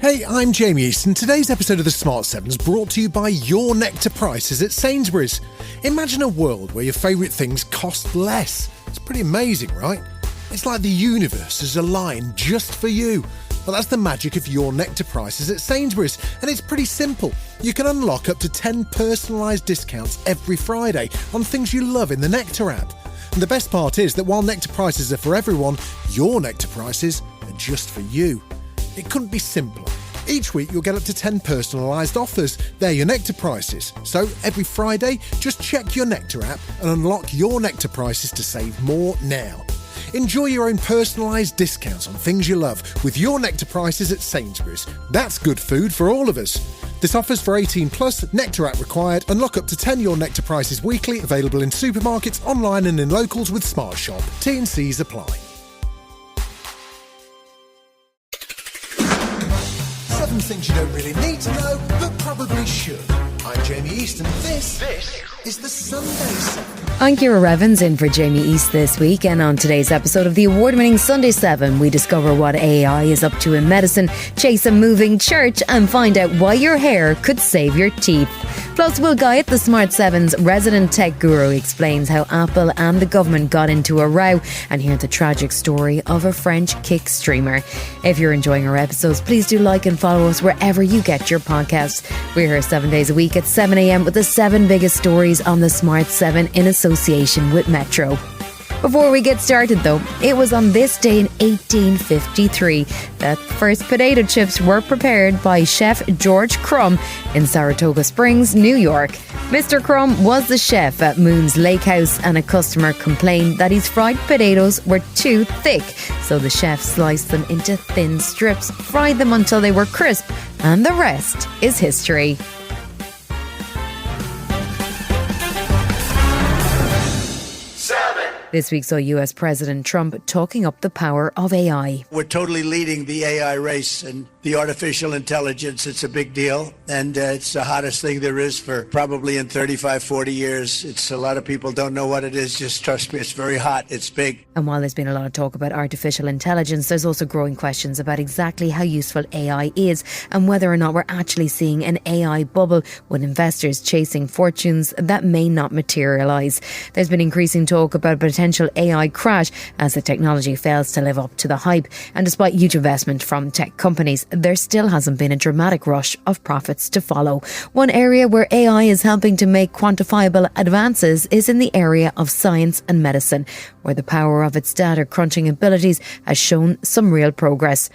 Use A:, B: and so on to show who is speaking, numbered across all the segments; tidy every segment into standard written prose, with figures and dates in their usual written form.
A: Hey, I'm Jamie Easton. Today's episode of the Smart 7 is brought to you by Your Nectar Prices at Sainsbury's. Imagine a world where your favourite things cost less. It's pretty amazing, right? It's like the universe is aligned just for you. Well, that's the magic of Your Nectar Prices at Sainsbury's, and it's pretty simple. You can unlock up to 10 personalised discounts every Friday on things you love in the Nectar app. And the best part is that while Nectar Prices are for everyone, Your Nectar Prices are just for you. It couldn't be simpler. Each week you'll get up to 10 personalised offers. They're your Nectar Prices. So every Friday, just check your Nectar app and unlock your Nectar Prices to save more now. Enjoy your own personalised discounts on things you love with Your Nectar Prices at Sainsbury's. That's good food for all of us. This offer's for 18 plus, Nectar app required. Unlock up to 10 Your Nectar Prices weekly, available in supermarkets, online and in locals with Smart Shop. T&Cs apply. 7 things you don't really need to know, but probably should. I'm Jamie Easton. This is the Sunday 7.
B: I'm Ciara Revens in for Jamie East this week, and on today's episode of the award-winning Sunday 7, we discover what AI is up to in medicine, chase a moving church, and find out why your hair could save your teeth. Plus, Will Guyatt, the Smart 7's resident tech guru, explains how Apple and the government got into a row, and hear the tragic story of a French kick streamer. If you're enjoying our episodes, please do like and follow us wherever you get your podcasts. We're here 7 days a week at 7 a.m. with the 7 biggest stories on the Smart 7 in association with Metro. Before we get started though, it was on this day in 1853 that first potato chips were prepared by Chef George Crumb in Saratoga Springs, New York. Mr. Crumb was the chef at Moon's Lake House, and a customer complained that his fried potatoes were too thick, so the chef sliced them into thin strips, fried them until they were crisp, and the rest is history. This week saw US President Trump talking up the power of AI.
C: We're totally leading the AI race and the artificial intelligence. It's a big deal, and it's the hottest thing there is for probably in 35, 40 years. It's a lot of people don't know what it is. Just trust me, it's very hot. It's big.
B: And while there's been a lot of talk about artificial intelligence, there's also growing questions about exactly how useful AI is and whether or not we're actually seeing an AI bubble with investors chasing fortunes that may not materialise. There's been increasing talk about potential AI crash as the technology fails to live up to the hype. And despite huge investment from tech companies, there still hasn't been a dramatic rush of profits to follow. One area where AI is helping to make quantifiable advances is in the area of science and medicine, where the power of its data crunching abilities has shown some real progress.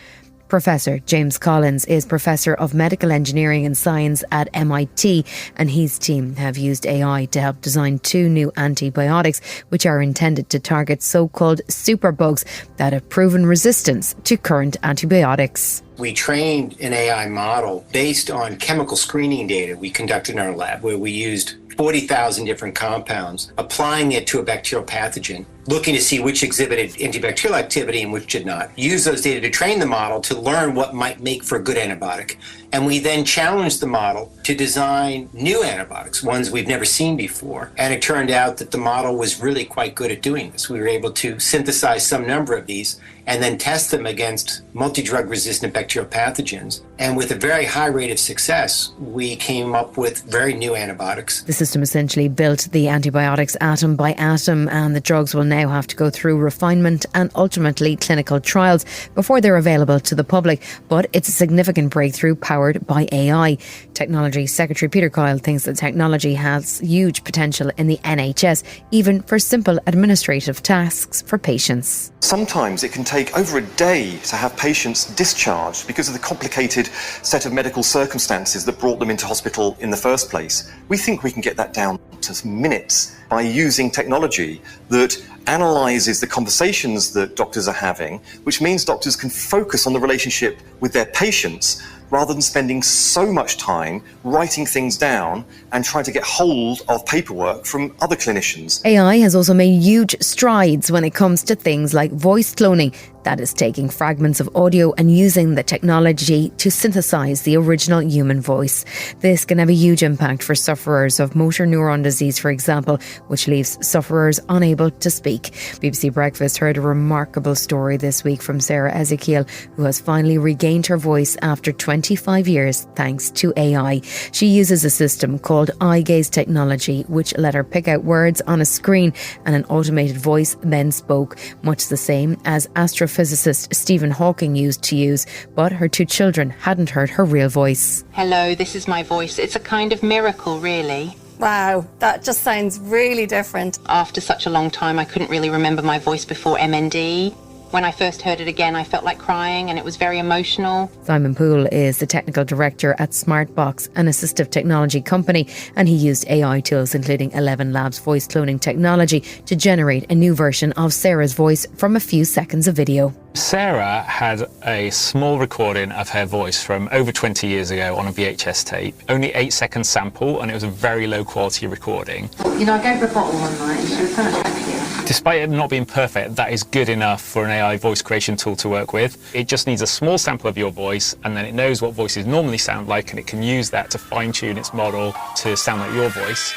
B: Professor James Collins is Professor of Medical Engineering and Science at MIT, and his team have used AI to help design 2 new antibiotics which are intended to target so-called superbugs that have proven resistance to current antibiotics.
D: We trained an AI model based on chemical screening data we conducted in our lab, where we used 40,000 different compounds, applying it to a bacterial pathogen, looking to see which exhibited antibacterial activity and which did not. Use those data to train the model to learn what might make for a good antibiotic. And we then challenged the model to design new antibiotics, ones we've never seen before. And it turned out that the model was really quite good at doing this. We were able to synthesize some number of these and then test them against multi-drug resistant bacterial pathogens. And with a very high rate of success, we came up with very new antibiotics.
B: The system essentially built the antibiotics atom by atom, and the drugs will now have to go through refinement and ultimately clinical trials before they're available to the public. But it's a significant breakthrough powered by AI. Technology Secretary Peter Kyle thinks that technology has huge potential in the NHS, even for simple administrative tasks for patients.
E: Sometimes it can take over a day to have patients discharged because of the complicated set of medical circumstances that brought them into hospital in the first place. We think we can get that down to minutes by using technology that analyses the conversations that doctors are having, which means doctors can focus on the relationship with their patients rather than spending so much time writing things down and trying to get hold of paperwork from other clinicians.
B: AI has also made huge strides when it comes to things like voice cloning. That is taking fragments of audio and using the technology to synthesize the original human voice. This can have a huge impact for sufferers of motor neuron disease, for example, which leaves sufferers unable to speak. BBC Breakfast heard a remarkable story this week from Sarah Ezekiel, who has finally regained her voice after 25 years thanks to AI. She uses a system called eye gaze technology, which let her pick out words on a screen, and an automated voice then spoke, much the same as astrophysicist Stephen Hawking used to use, but her two children hadn't heard her real voice.
F: Hello, this is my voice. It's a kind of miracle, really.
G: Wow, that just sounds really different.
F: After such a long time, I couldn't really remember my voice before MND. When I first heard it again, I felt like crying and it was very emotional.
B: Simon Poole is the technical director at Smartbox, an assistive technology company, and he used AI tools including 11 Labs voice cloning technology to generate a new version of Sarah's voice from a few seconds of video.
H: Sarah had a small recording of her voice from over 20 years ago on a VHS tape. Only 8-second sample, and it was a very low quality recording.
F: You know, I gave her a bottle one night and she was so much happier.
H: Despite it not being perfect, that is good enough for an AI voice creation tool to work with. It just needs a small sample of your voice, and then it knows what voices normally sound like, and it can use that to fine-tune its model to sound like your voice.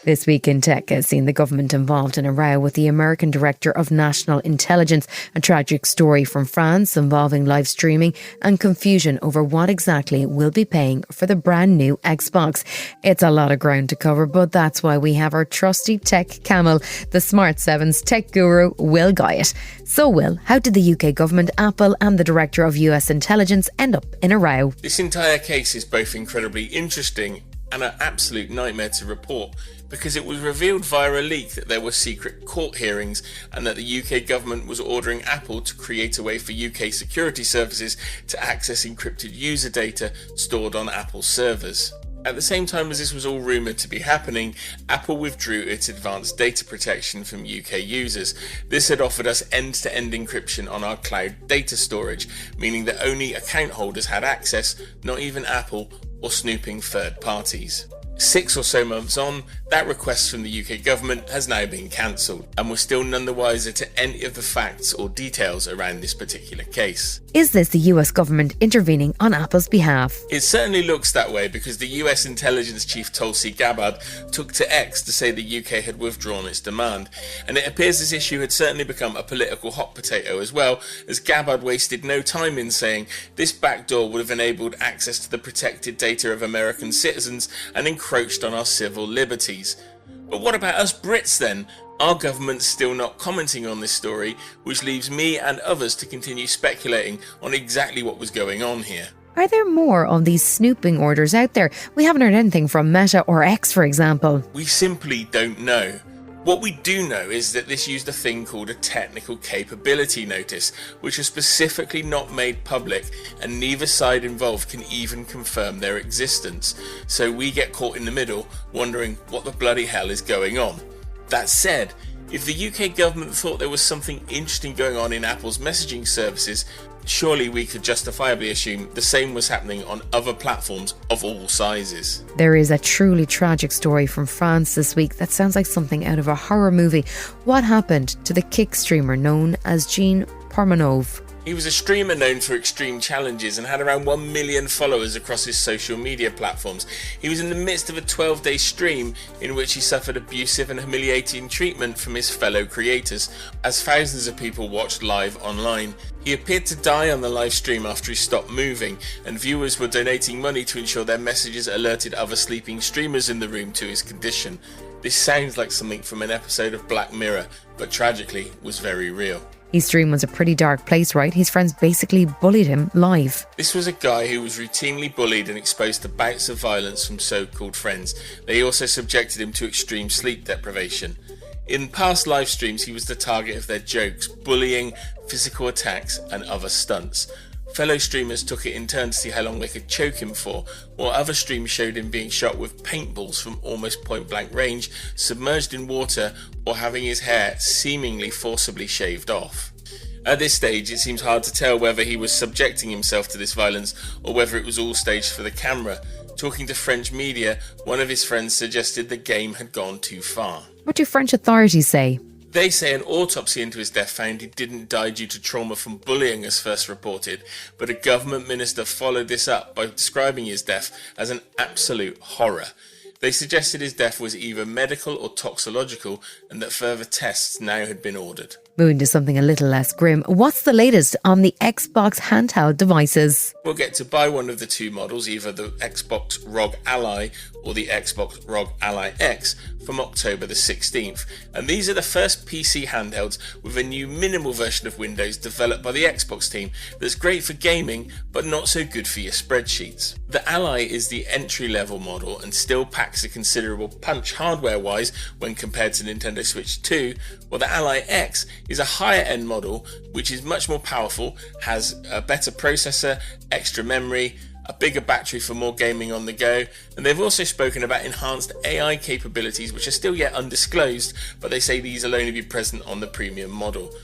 B: This week in tech has seen the government involved in a row with the American Director of National Intelligence, a tragic story from France involving live streaming and confusion over what exactly we'll be paying for the brand new Xbox. It's a lot of ground to cover, but that's why we have our trusty tech camel, the Smart 7's tech guru, Will Guyatt. So Will, how did the UK government, Apple and the Director of US Intelligence end up in a row?
I: This entire case is both incredibly interesting and an absolute nightmare to report, because it was revealed via a leak that there were secret court hearings and that the UK government was ordering Apple to create a way for UK security services to access encrypted user data stored on Apple's servers. At the same time as this was all rumoured to be happening, Apple withdrew its advanced data protection from UK users. This had offered us end-to-end encryption on our cloud data storage, meaning that only account holders had access, not even Apple or snooping third parties. 6 or so months on, that request from the UK government has now been cancelled, and we're still none the wiser to any of the facts or details around this particular case.
B: Is this the US government intervening on Apple's behalf?
I: It certainly looks that way, because the US intelligence chief Tulsi Gabbard took to X to say the UK had withdrawn its demand, and it appears this issue had certainly become a political hot potato as well, as Gabbard wasted no time in saying this backdoor would have enabled access to the protected data of American citizens and encroached on our civil liberties. But what about us Brits then? Our government's still not commenting on this story, which leaves me and others to continue speculating on exactly what was going on here.
B: Are there more of these snooping orders out there? We haven't heard anything from Meta or X, for example.
I: We simply don't know. What we do know is that this used a thing called a technical capability notice, which was specifically not made public, and neither side involved can even confirm their existence. So we get caught in the middle, wondering what the bloody hell is going on. That said, if the UK government thought there was something interesting going on in Apple's messaging services, surely we could justifiably assume the same was happening on other platforms of all sizes.
B: There is a truly tragic story from France this week that sounds like something out of a horror movie. What happened to the kick streamer known as Jean Pormanov?
I: He was a streamer known for extreme challenges and had around 1 million followers across his social media platforms. He was in the midst of a 12-day stream in which he suffered abusive and humiliating treatment from his fellow creators, as thousands of people watched live online. He appeared to die on the live stream after he stopped moving, and viewers were donating money to ensure their messages alerted other sleeping streamers in the room to his condition. This sounds like something from an episode of Black Mirror, but tragically was very real.
B: His stream was a pretty dark place, right? His friends basically bullied him live.
I: This was a guy who was routinely bullied and exposed to bouts of violence from so-called friends. They also subjected him to extreme sleep deprivation. In past live streams, he was the target of their jokes, bullying, physical attacks and other stunts. Fellow streamers took it in turn to see how long they could choke him for, while other streams showed him being shot with paintballs from almost point-blank range, submerged in water, or having his hair seemingly forcibly shaved off. At this stage, it seems hard to tell whether he was subjecting himself to this violence or whether it was all staged for the camera. Talking to French media, one of his friends suggested the game had gone too far.
B: What do French authorities say?
I: They say an autopsy into his death found he didn't die due to trauma from bullying as first reported, but a government minister followed this up by describing his death as an absolute horror. They suggested his death was either medical or toxicological and that further tests now had been ordered.
B: Moving to something a little less grim, what's the latest on the Xbox handheld devices?
I: We'll get to buy one of the two models, either the Xbox ROG Ally or the Xbox ROG Ally X, from October the 16th. And these are the first PC handhelds with a new minimal version of Windows developed by the Xbox team that's great for gaming but not so good for your spreadsheets. The Ally is the entry-level model and still packs a considerable punch hardware-wise when compared to Nintendo Switch 2, while the Ally X is a higher-end model which is much more powerful, has a better processor, extra memory, a bigger battery for more gaming on the go, and they've also spoken about enhanced AI capabilities which are still yet undisclosed, but they say these will only be present on the premium model.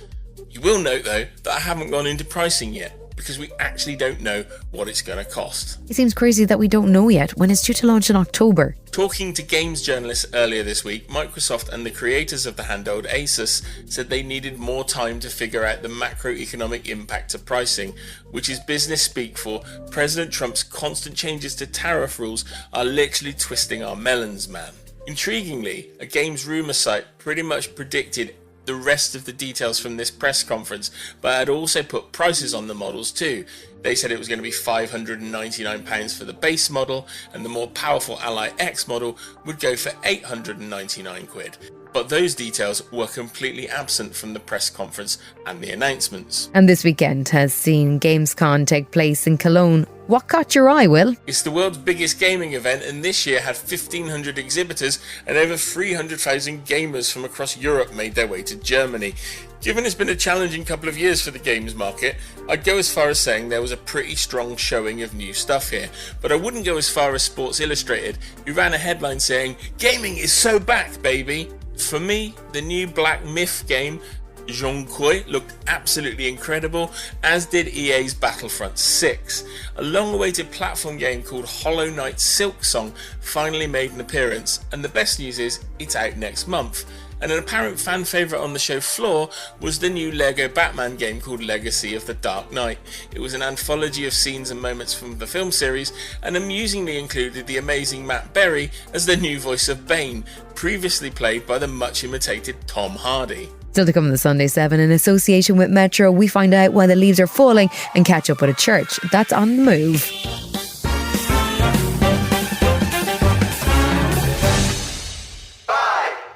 I: You will note though that I haven't gone into pricing yet, because we actually don't know what it's going to cost.
B: It seems crazy that we don't know yet when it's due to launch in October.
I: Talking to games journalists earlier this week, Microsoft and the creators of the handheld Asus said they needed more time to figure out the macroeconomic impact to pricing, which is business speak for President Trump's constant changes to tariff rules are literally twisting our melons, man. Intriguingly, a games rumour site pretty much predicted the rest of the details from this press conference, but had also put prices on the models too. They said it was going to be £599 for the base model, and the more powerful Ally X model would go for £899. But those details were completely absent from the press conference and the announcements.
B: And this weekend has seen Gamescom take place in Cologne. What caught your eye, Will?
I: It's the world's biggest gaming event, and this year had 1,500 exhibitors and over 300,000 gamers from across Europe made their way to Germany. Given it's been a challenging couple of years for the games market, I'd go as far as saying there was a pretty strong showing of new stuff here, but I wouldn't go as far as Sports Illustrated, who ran a headline saying, "Gaming is so back, baby!" For me, the new Black Myth game, Zhongkui, looked absolutely incredible, as did EA's Battlefront 6. A long-awaited platform game called Hollow Knight Silksong finally made an appearance, and the best news is it's out next month. And an apparent fan favourite on the show floor was the new Lego Batman game called Legacy of the Dark Knight. It was an anthology of scenes and moments from the film series, and amusingly included the amazing Matt Berry as the new voice of Bane, previously played by the much imitated Tom Hardy.
B: Still to come on the Sunday 7, in association with Metro, we find out why the leaves are falling and catch up with a church that's on the move.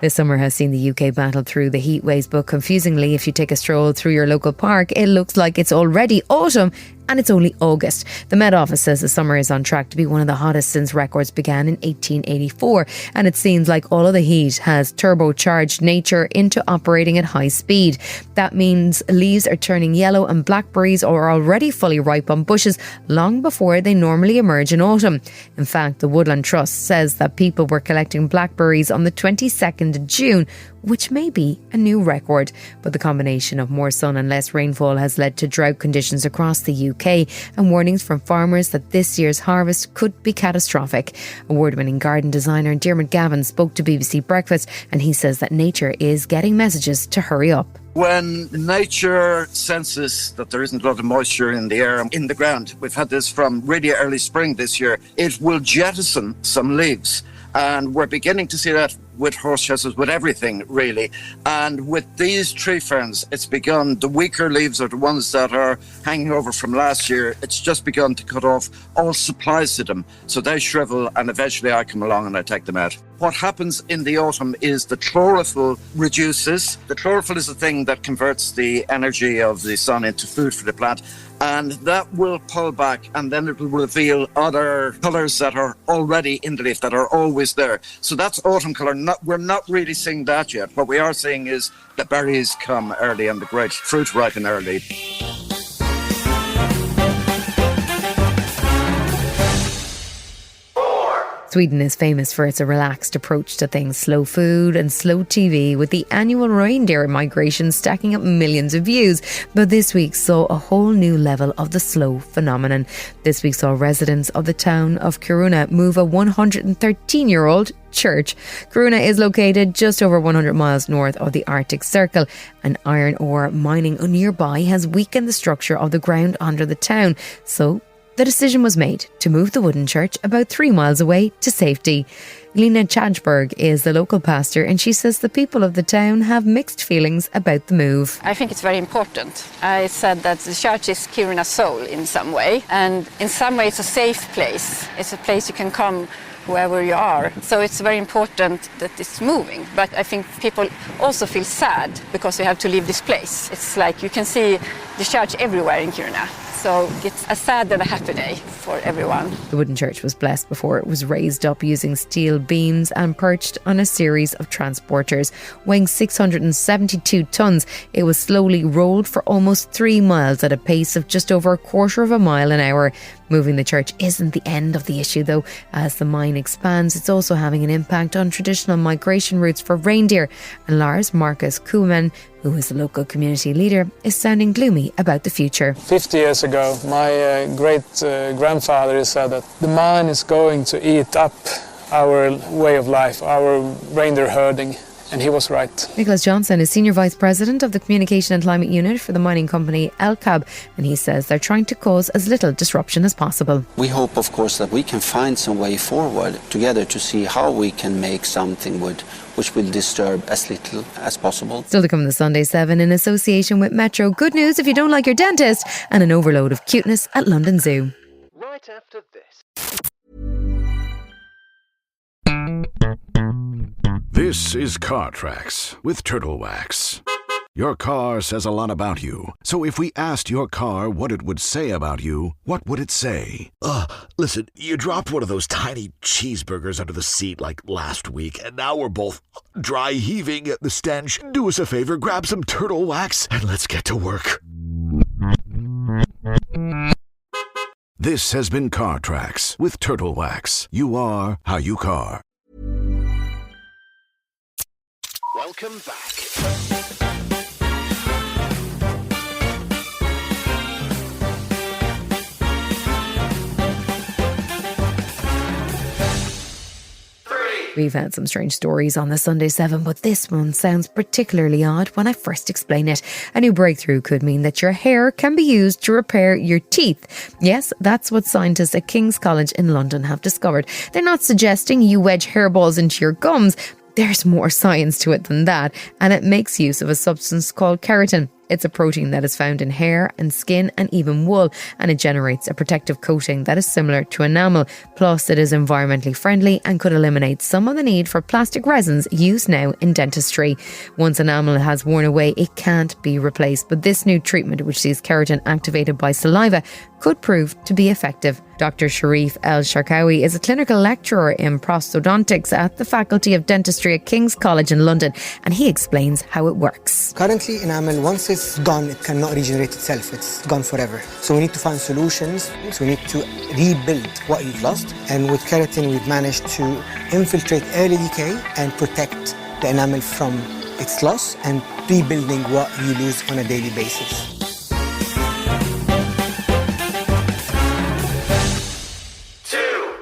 B: This summer has seen the UK battle through the heat waves, but confusingly, if you take a stroll through your local park, it looks like it's already autumn and it's only August. The Met Office says the summer is on track to be one of the hottest since records began in 1884, and it seems like all of the heat has turbocharged nature into operating at high speed. That means leaves are turning yellow and blackberries are already fully ripe on bushes long before they normally emerge in autumn. In fact, the Woodland Trust says that people were collecting blackberries on the 22nd of June, which may be a new record. But the combination of more sun and less rainfall has led to drought conditions across the UK and warnings from farmers that this year's harvest could be catastrophic. Award-winning garden designer Diarmuid Gavin spoke to BBC Breakfast, and he says that nature is getting messages to hurry up.
J: When nature senses that there isn't a lot of moisture in the air, in the ground, we've had this from really early spring this year, it will jettison some leaves. And we're beginning to see that with horsechestnuts, with everything really. And with these tree ferns, it's begun, the weaker leaves are the ones that are hanging over from last year. It's just begun to cut off all supplies to them. So they shrivel, and eventually I come along and I take them out. What happens in the autumn is the chlorophyll reduces. The chlorophyll is the thing that converts the energy of the sun into food for the plant. And that will pull back, and then it will reveal other colours that are already in the leaf, that are always there. So that's autumn colour. We're not really seeing that yet. What we are seeing is the berries come early and the great fruit ripen early.
B: Sweden is famous for its relaxed approach to things, slow food and slow TV, with the annual reindeer migration stacking up millions of views. But this week saw a whole new level of the slow phenomenon. This week saw residents of the town of Kiruna move a 113-year-old church. Kiruna is located just over 100 miles north of the Arctic Circle, and iron ore mining nearby has weakened the structure of the ground under the town. So the decision was made to move the wooden church about 3 miles away to safety. Lena Tjanberg is the local pastor, and she says the people of the town have mixed feelings about the move.
K: I think it's very important. I said that the church is Kiruna's soul in some way, and in some way it's a safe place. It's a place you can come wherever you are. So it's very important that it's moving. But I think people also feel sad because we have to leave this place. It's like you can see the church everywhere in Kiruna. So it's a sad and a happy day for everyone.
B: The wooden church was blessed before it was raised up using steel beams and perched on a series of transporters. Weighing 672 tonnes, it was slowly rolled for almost 3 miles at a pace of just over a quarter of a mile an hour. Moving the church isn't the end of the issue, though. As the mine expands, it's also having an impact on traditional migration routes for reindeer. And Lars-Markus Kuhmunen, who is the local community leader, is sounding gloomy about the future.
L: 50 years ago, my great-grandfather said that the mine is going to eat up our way of life, our reindeer herding. And he was right.
B: Niklas Johnasson is Senior Vice President of the Communication and Climate Unit for the mining company LKAB, and he says they're trying to cause as little disruption as possible.
M: We hope, of course, that we can find some way forward together to see how we can make something which will disturb as little as possible.
B: Still to come this Sunday 7 in association with Metro. Good news if you don't like your dentist, and an overload of cuteness at London Zoo.
N: Right after this.
O: This is Car Tracks with Turtle Wax. Your car says a lot about you. So if we asked your car what it would say about you, what would it say?
P: Listen, you dropped one of those tiny cheeseburgers under the seat like last week, and now we're both dry heaving at the stench. Do us a favor, grab some Turtle Wax, and let's get to work.
O: This has been Car Tracks with Turtle Wax. You are how you car.
N: Welcome back.
B: We've had some strange stories on the Sunday 7, but this one sounds particularly odd when I first explain it. A new breakthrough could mean that your hair can be used to repair your teeth. Yes, that's what scientists at King's College in London have discovered. They're not suggesting you wedge hairballs into your gums. There's more science to it than that, and it makes use of a substance called keratin. It's a protein that is found in hair and skin and even wool, and it generates a protective coating that is similar to enamel. Plus, it is environmentally friendly and could eliminate some of the need for plastic resins used now in dentistry. Once enamel has worn away, it can't be replaced, but this new treatment, which sees keratin activated by saliva, could prove to be effective. Dr. Sharif El-Sharkawi is a clinical lecturer in prosthodontics at the Faculty of Dentistry at King's College in London, and he explains how it works.
Q: Currently, enamel, once it's gone, it cannot regenerate itself. It's gone forever. So we need to find solutions. So we need to rebuild what you've lost. And with keratin, we've managed to infiltrate early decay and protect the enamel from its loss and rebuilding what you lose on a daily basis.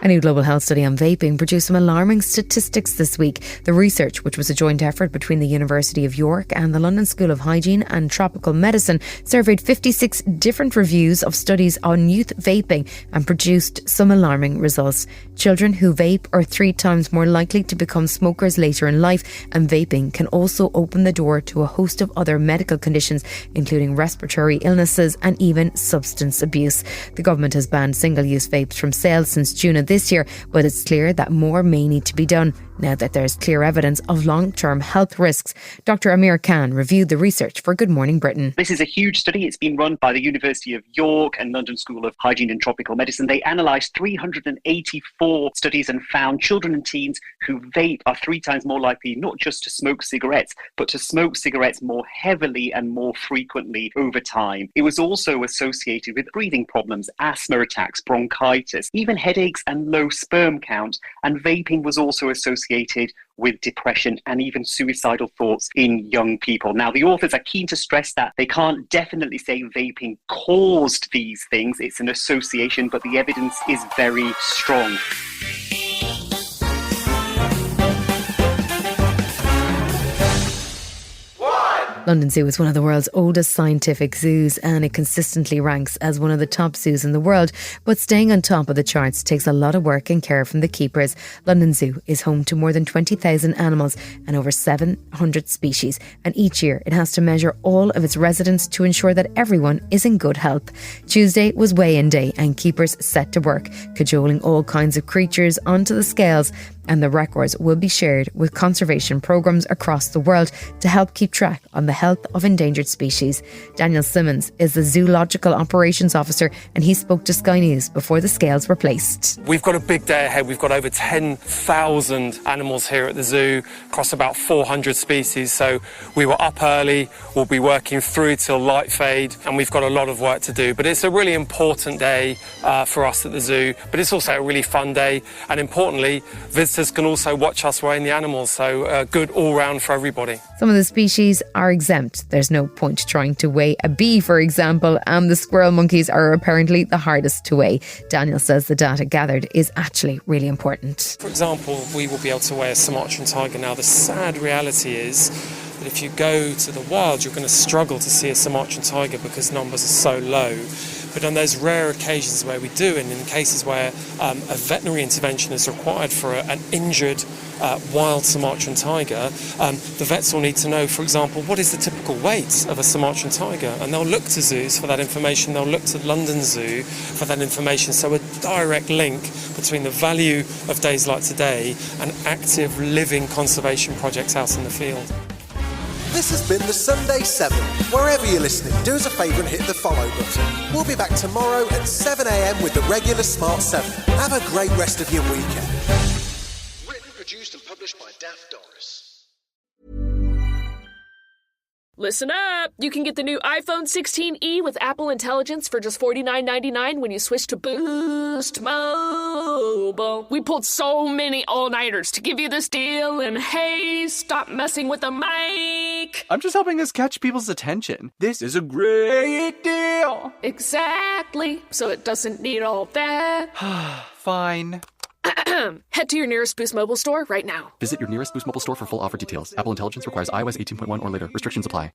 B: A new global health study on vaping produced some alarming statistics this week. The research, which was a joint effort between the University of York and the London School of Hygiene and Tropical Medicine, surveyed 56 different reviews of studies on youth vaping and produced some alarming results. Children who vape are 3 times more likely to become smokers later in life, and vaping can also open the door to a host of other medical conditions, including respiratory illnesses and even substance abuse. The government has banned single-use vapes from sale since June of this year, but it's clear that more may need to be done. now that there's clear evidence of long-term health risks. Dr. Amir Khan reviewed the research for Good Morning Britain.
R: This is a huge study. It's been run by the University of York and London School of Hygiene and Tropical Medicine. They analysed 384 studies and found children and teens who vape are 3 times more likely not just to smoke cigarettes, but to smoke cigarettes more heavily and more frequently over time. It was also associated with breathing problems, asthma attacks, bronchitis, even headaches and low sperm count. And vaping was also associated with depression and even suicidal thoughts in young people. Now, the authors are keen to stress that they can't definitely say vaping caused these things. It's an association, but the evidence is very strong.
B: London Zoo is one of the world's oldest scientific zoos, and it consistently ranks as one of the top zoos in the world. But staying on top of the charts takes a lot of work and care from the keepers. London Zoo is home to more than 20,000 animals and over 700 species, and each year it has to measure all of its residents to ensure that everyone is in good health. Tuesday was weigh-in day, and keepers set to work, cajoling all kinds of creatures onto the scales, and the records will be shared with conservation programmes across the world to help keep track on the health of endangered species. Daniel Simmons is the Zoological Operations Officer, and he spoke to Sky News before the scales were placed.
S: We've got a big day ahead. We've got over 10,000 animals here at the zoo across about 400 species. So we were up early, we'll be working through till light fade, and we've got a lot of work to do. But it's a really important day for us at the zoo, but it's also a really fun day. And importantly, visitors can also watch us weighing the animals, so good all-round for everybody.
B: Some of the species are exempt. There's no point trying to weigh a bee, for example, and the squirrel monkeys are apparently the hardest to weigh. Daniel says the data gathered is actually really important.
S: For example, we will be able to weigh a Sumatran tiger. Now, the sad reality is that if you go to the wild, you're going to struggle to see a Sumatran tiger because numbers are so low. But on those rare occasions where we do, and in cases where a veterinary intervention is required for an injured wild Sumatran tiger, the vets will need to know, for example, what is the typical weight of a Sumatran tiger? And they'll look to zoos for that information. They'll look to London Zoo for that information. So a direct link between the value of days like today and active living conservation projects out in the field.
A: This has been the Sunday 7. Wherever you're listening, do us a favour and hit the follow button. We'll be back tomorrow at 7 a.m. with the regular Smart 7. Have a great rest of your weekend.
N: Written, produced and published by Daft Doris.
T: Listen up! You can get the new iPhone 16e with Apple Intelligence for just $49.99 when you switch to Boost Mobile. We pulled so many all-nighters to give you this deal, and hey, stop messing with the mic!
U: I'm just helping us catch people's attention. This is a great deal!
T: Exactly, so it doesn't need all that.
U: Fine.
T: Head to your nearest Boost Mobile store right now.
V: Visit your nearest Boost Mobile store for full offer details. Apple Intelligence requires iOS 18.1 or later. Restrictions apply.